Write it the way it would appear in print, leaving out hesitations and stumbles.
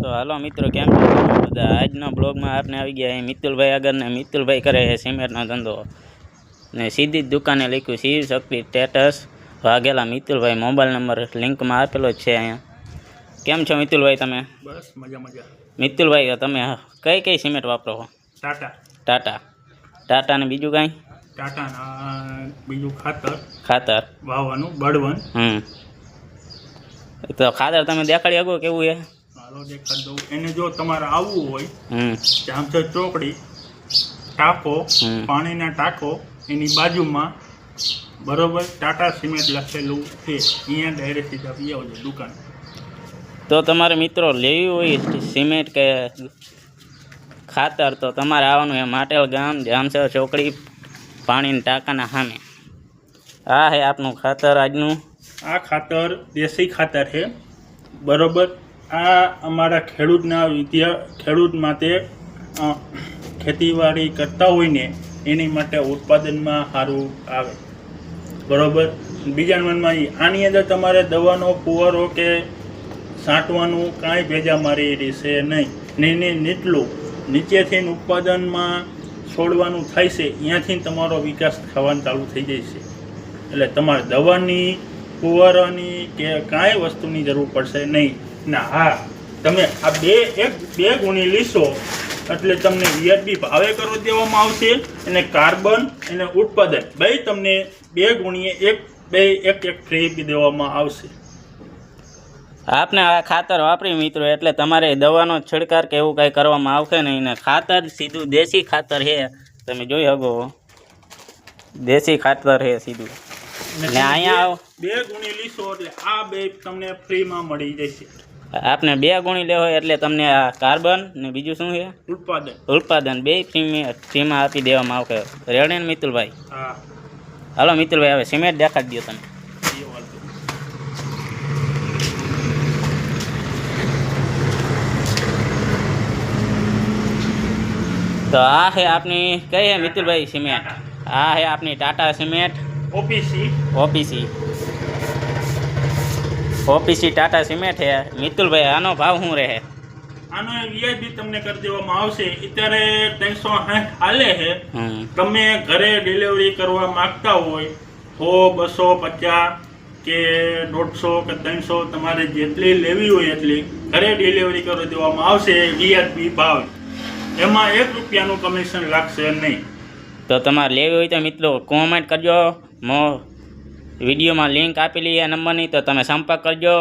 તો હાલો મિત્રો, કેમ છો બધા? આજના બ્લોગમાં આપણે આવી ગયા અહીં મિતુલભાઈ આગળ ને મિતુલભાઈ કરે છે સિમેન્ટનો ધંધો ને સીધી જ દુકાને લખ્યું શિવ શક્તિ સ્ટેટસ વાઘેલા મિતુલભાઈ. મોબાઈલ નંબર લિંકમાં આપેલો જ છે અહીંયા. કેમ છો મિતુલભાઈ તમે? બસ મજા મજા. મિતુલભાઈ તમે કઈ કઈ સિમેન્ટ વાપરો છો? ટાટા ને બીજું કાંઈ? ટાટા બીજું ખાતર વાવવાનું બળવન. તો ખાતર તમે દેખાડી શકો કેવું છે? હાલો દેખાડ દઉં. એને જો તમારે આવવું હોય જામસર ચોકડી ટાંકો, પાણીના ટાંકો એની બાજુમાં બરોબર ટાટા સિમેન્ટ લખેલું છે. અહીંયા ડાયરેક્ટ સીધા પી આવજો દુકાન. તો તમારે મિત્રો લેવી હોય સિમેન્ટ કે ખાતર તો તમારે આવવાનું એ માટેલ ગામ, જામસર ચોકડી, પાણીના ટાંકાના સામે. આ છે આપનું ખાતર આજનું. આ ખાતર દેશી ખાતર છે બરોબર. આ અમારા ખેડૂત માટે ખેતીવાડી કરતા હોય ને એની માટે ઉત્પાદનમાં સારું આવે બરોબર. બીજા નંબરમાં આની અંદર તમારે દવાનો ફુવારો કે છાંટવાનું કાંઈ ભેજા મારી રહેશે નહીં. નીચલું નીચેથી ઉત્પાદનમાં છોડવાનું થાય છે, ત્યાંથી તમારો વિકાસ થવાનું ચાલુ થઈ જાય છે. એટલે તમારે દવાની ફુવારાની કે કાંઈ વસ્તુની જરૂર પડશે નહીં. ના હા, તમે આ બે ગુણી લેશો એટલે તમને વ્યાજબી ભાવે કરી દેવામાં આવશે. અને કાર્બન અને ઉત્પાદન બે તમને 2 ગુણીએ એક ફ્રી દેવામાં આવશે. આપને આ ખાતર વાપરી મિત્રો એટલે તમારે દવાનો છિડકાર કે એવું કાંઈ કરવામાં આવશે નહીં. ને ખાતર સીધું દેશી ખાતર છે, તમે જોઈ શકો દેશી ખાતર છે સીધું. ને અહીંયા 2 ગુણી લીશો એટલે આ બે તમને ફ્રીમાં મળી જશે. આપને 2 ગુણી લેવો એટલે તમને આ કાર્બન ને બીજું શું છે ઉત્પાદન બે ફ્રીમાં આપી દેવામાં આવશે. રેડી ને મિતુલભાઈ? હા. હાલો મિતુલભાઈ હવે સિમેન્ટ દેખાડી દો તમે. તો આ છે આપની કઈ છે મિતુલભાઈ સિમેન્ટ? આ છે આપની ટાટા સિમેન્ટ ઓપીસી ટાટા સિમેન્ટ છે મિતુલભાઈ. આનો ભાવ શું રહે? આનો વ્યાજબી તમને કરી દેવામાં આવશે. અત્યારે 360 હાલે છે. તમે ઘરે ડિલિવરી કરવા માંગતા હોય 100, 250 કે 150 કે 300 તમારે જેટલી લેવી હોય એટલી ઘરે ડિલિવરી કરી દેવામાં આવશે. વ્યાજબી ભાવ, એમાં 1 રૂપિયાનું કમિશન લાગશે નહીં. તો તમારે લેવી હોય તો મિત્રો કોમેન્ટ કરજો. વિડીયોમાં લિંક આપેલી આ નંબરની, તો તમે સંપર્ક કરજો.